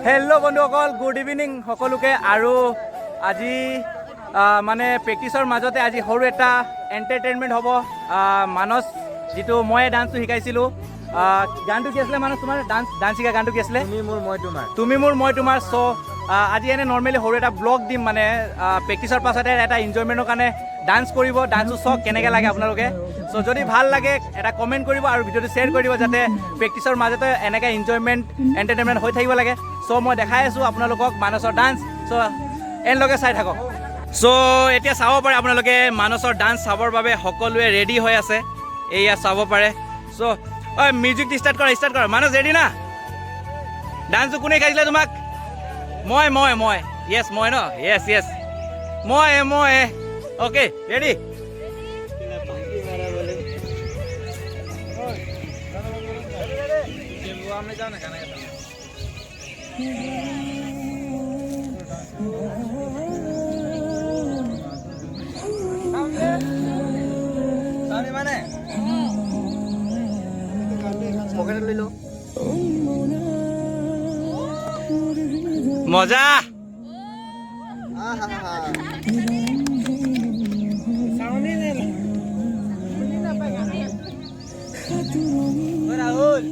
Hello' বন্ধুসকল, good evening সকলোকে। আৰু আজি মানে প্ৰেক্টিছৰ মাজতে আজি সৰু এটা এণ্টাৰটেইনমেণ্ট হ'ব। মানস যিটো মই ডান্সটো শিকাইছিলোঁ, গানটো কি আছিলে মানস? তোমাৰ ডান্স শিকা গানটো কি আছিলে? তুমি মোৰ মই তোমাৰ। চ' আজি এনে নৰ্মেলি সৰু এটা ব্লগ দিম, মানে প্ৰেক্টিছৰ পাছতে এটা এনজয়মেণ্টৰ কাৰণে ডান্স কৰিব। ডান্সটো চাওক কেনেকৈ লাগে আপোনালোকে। চ' যদি ভাল লাগে এটা কমেণ্ট কৰিব আৰু ভিডিঅ'টো শ্বেয়াৰ কৰি দিব, যাতে প্ৰেক্টিছৰ মাজতে এনেকৈ এণ্টাৰটেইনমেণ্ট হৈ থাকিব লাগে। চ' মই দেখাই আছোঁ আপোনালোকক মানসৰ ডান্স। চ' এনলগে চাই থাকক। চ' এতিয়া চাব পাৰে আপোনালোকে মানসৰ ডান্স চাবৰ বাবে সকলোৱে ৰেডি হৈ আছে। এয়া চাব পাৰে। চ' মিউজিকটো ষ্টাৰ্ট কৰা। মানস ৰেডি না? ডান্সটো কোনে শিকাইছিলে তোমাক? মই য়েছ মই ন? য়েছ মই অ'কে ৰেডি। মজা। রাহুল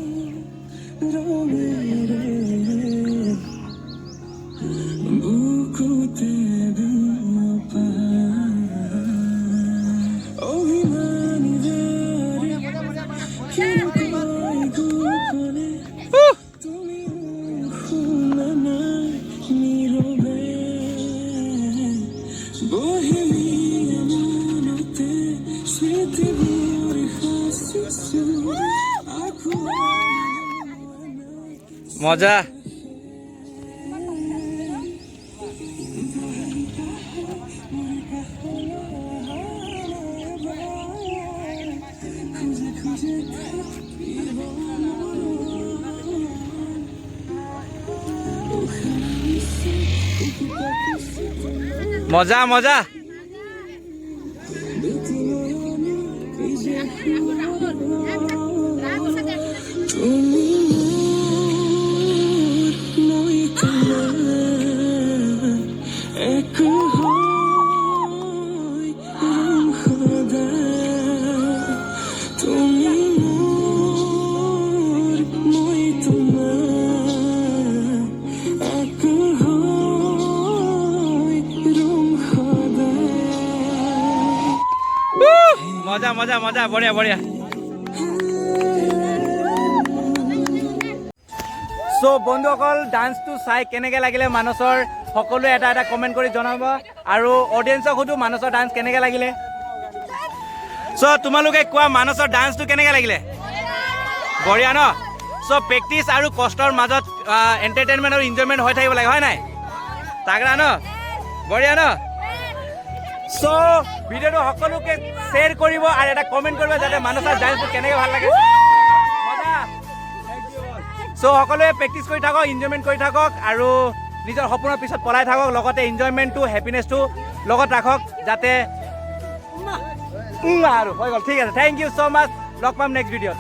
মজা। মজা মজা বঢ়িয়া। চ' বন্ধুসকল, ডান্সটো চাই কেনেকৈ লাগিলে মানসৰ সকলোৱে এটা কমেণ্ট কৰি জনাব। আৰু অডিয়েঞ্চক সুধো মানসৰ ডান্স কেনেকৈ লাগিলে। চ' তোমালোকে কোৱা মানসৰ ডান্সটো কেনেকৈ লাগিলে? বঢ়িয়া ন? চ' প্ৰেক্টিচ আৰু কষ্টৰ মাজত এণ্টাৰটেইনমেণ্ট আৰু ইনজয়মেণ্ট হৈ থাকিব লাগে, হয় নাই? তাগৰা ন? বঢ়িয়া ন? চ' ভিডিঅ'টো সকলোকে শ্বেয়াৰ কৰিব আৰু এটা কমেণ্ট কৰিব, যাতে মানসৰ ডান্সটো কেনেকৈ ভাল লাগে। চ' সকলোৱে প্ৰেক্টিচ কৰি থাকক, ইনজয়মেণ্ট কৰি থাকক আৰু নিজৰ সপোনৰ পিছত পলাই থাকক। লগতে ইনজয়মেণ্টটো, হেপিনেছটো লগত ৰাখক, যাতে আৰু হৈ গ'ল। ঠিক আছে, থেংক ইউ ছ' মাছ। লগ পাম নেক্সট ভিডিঅ'ত।